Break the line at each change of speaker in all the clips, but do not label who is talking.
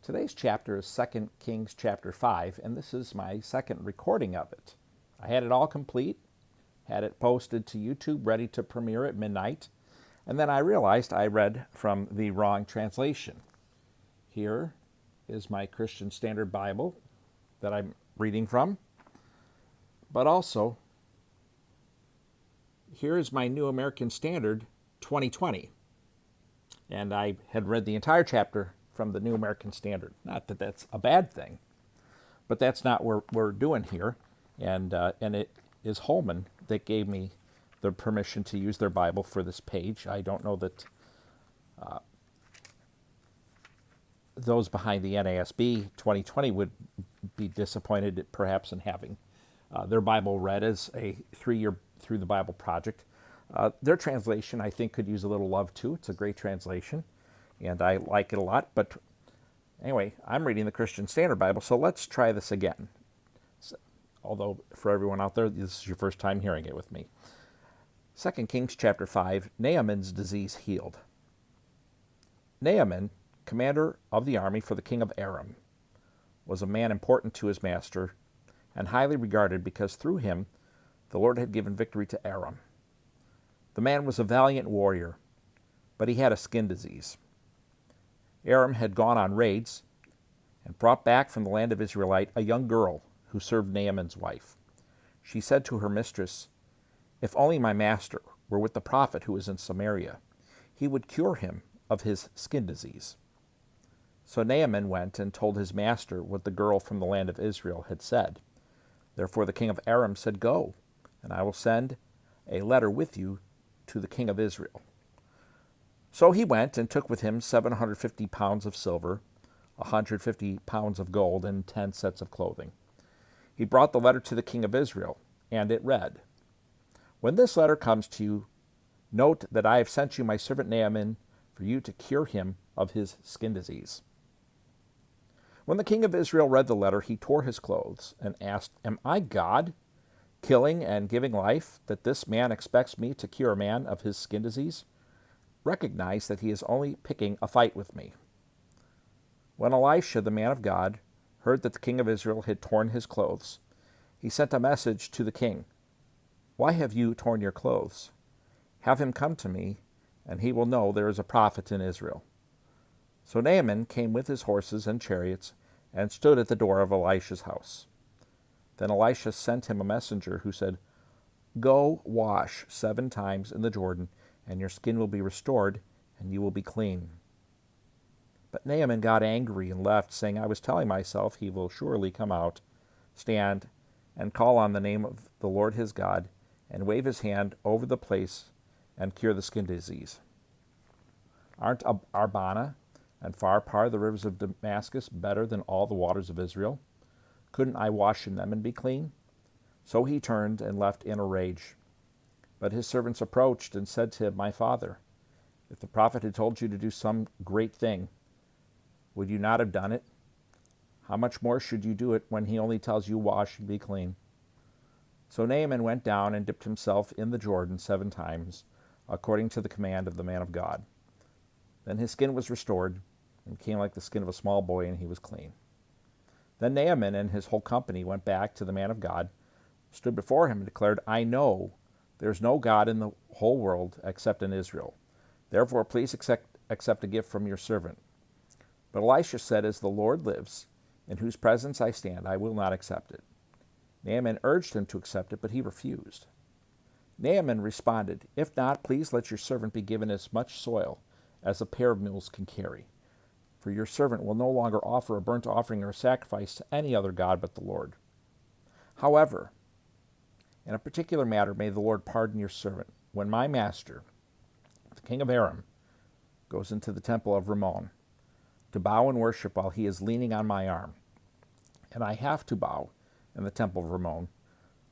Today's chapter is 2 Kings chapter 5, and this is my second recording of it. I had it all complete, had it posted to YouTube, ready to premiere at midnight, and then I realized I read from the wrong translation. Here is my Christian Standard Bible that I'm reading from, but also here is my New American Standard 2020. And I had read the entire chapter from the New American Standard. Not that that's a bad thing, but that's not what we're doing here. And it is Holman that gave me the permission to use their Bible for this page. I don't know that those behind the NASB 2020 would be disappointed perhaps in having their Bible read as a 3-year Through the Bible project. Their translation, I think, could use a little love too. It's a great translation, and I like it a lot. But anyway, I'm reading the Christian Standard Bible, so let's try this again. Although, for everyone out there, this is your first time hearing it with me. 2 Kings chapter 5, Naaman's disease healed. Naaman, commander of the army for the king of Aram, was a man important to his master and highly regarded because through him the Lord had given victory to Aram. The man was a valiant warrior, but he had a skin disease. Aram had gone on raids and brought back from the land of Israelite a young girl who served Naaman's wife. She said to her mistress, "If only my master were with the prophet who is in Samaria, he would cure him of his skin disease." So Naaman went and told his master what the girl from the land of Israel had said. Therefore the king of Aram said, "Go, and I will send a letter with you to the king of Israel." So he went and took with him 750 pounds of silver, 150 pounds of gold, and 10 sets of clothing. He brought the letter to the king of Israel, and it read, "When this letter comes to you, note that I have sent you my servant Naaman for you to cure him of his skin disease." When the king of Israel read the letter, he tore his clothes and asked, "Am I God, killing and giving life, that this man expects me to cure a man of his skin disease? Recognize that he is only picking a fight with me." When Elisha, the man of God, heard that the king of Israel had torn his clothes, he sent a message to the king, "Why have you torn your clothes? Have him come to me, and he will know there is a prophet in Israel." So Naaman came with his horses and chariots and stood at the door of Elisha's house. Then Elisha sent him a messenger who said, "Go wash 7 times in the Jordan, and your skin will be restored, and you will be clean." But Naaman got angry and left, saying, "I was telling myself, he will surely come out, stand, and call on the name of the Lord his God, and wave his hand over the place and cure the skin disease. Aren't Abana and Pharpar, the rivers of Damascus, better than all the waters of Israel? Couldn't I wash in them and be clean?" So he turned and left in a rage. But his servants approached and said to him, "My father, if the prophet had told you to do some great thing, would you not have done it? How much more should you do it when he only tells you, 'Wash and be clean'?" So Naaman went down and dipped himself in the Jordan 7 times, according to the command of the man of God. Then his skin was restored and became like the skin of a small boy, and he was clean. Then Naaman and his whole company went back to the man of God, stood before him, and declared, "I know there is no God in the whole world except in Israel. Therefore, please accept a gift from your servant." But Elisha said, "As the Lord lives, in whose presence I stand, I will not accept it." Naaman urged him to accept it, but he refused. Naaman responded, "If not, please let your servant be given as much soil as a pair of mules can carry. For your servant will no longer offer a burnt offering or a sacrifice to any other god but the Lord. However, in a particular matter may the Lord pardon your servant. When my master, the king of Aram, goes into the temple of Rimmon to bow and worship while he is leaning on my arm, and I have to bow in the temple of Rimmon,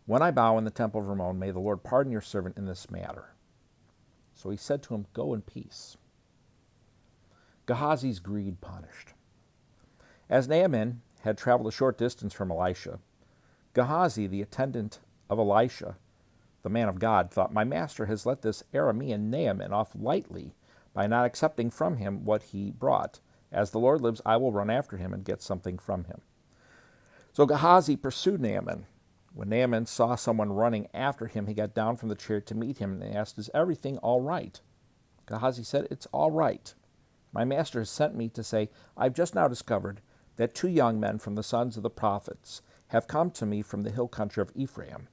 when I bow in the temple of Rimmon, may the Lord pardon your servant in this matter." So he said to him, "Go in peace." Gehazi's greed punished. As Naaman had traveled a short distance from Elisha, Gehazi, the attendant of Elisha, the man of God, thought, "My master has let this Aramean Naaman off lightly by not accepting from him what he brought, As the Lord lives, I will run after him and get something from him." So Gehazi pursued Naaman. When Naaman saw someone running after him, he got down from the chariot to meet him and asked, "Is everything all right?" Gehazi said, "It's all right. My master has sent me to say, I've just now discovered that 2 young men from the sons of the prophets have come to me from the hill country of Ephraim.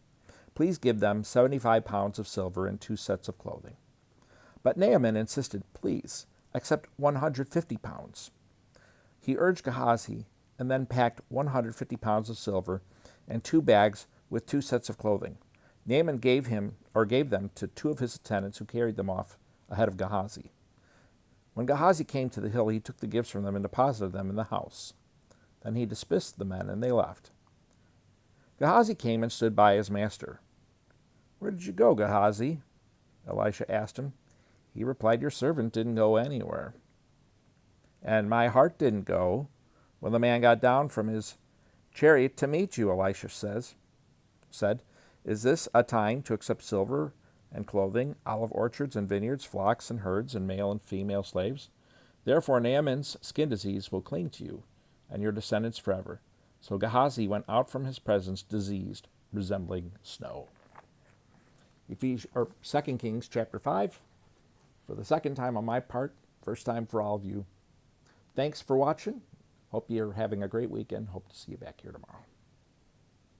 Please give them 75 pounds of silver and 2 sets of clothing." But Naaman insisted, "Please, accept 150 pounds. He urged Gehazi and then packed 150 pounds of silver and 2 bags with 2 sets of clothing. Naaman gave them to 2 of his attendants, who carried them off ahead of Gehazi. When Gehazi came to the hill, he took the gifts from them and deposited them in the house. Then he dismissed the men, and they left. Gehazi came and stood by his master. "Where did you go, Gehazi?" Elisha asked him. He replied, "Your servant didn't go anywhere." "And my heart didn't go when the man got down from his chariot to meet you," Elisha said. "Is this a time to accept silver and clothing, olive orchards and vineyards, flocks and herds, and male and female slaves? Therefore Naaman's skin disease will cling to you and your descendants forever." So Gehazi went out from his presence diseased, resembling snow. 2 Kings chapter 5, for the second time on my part, first time for all of you. Thanks for watching. Hope you're having a great weekend. Hope to see you back here tomorrow.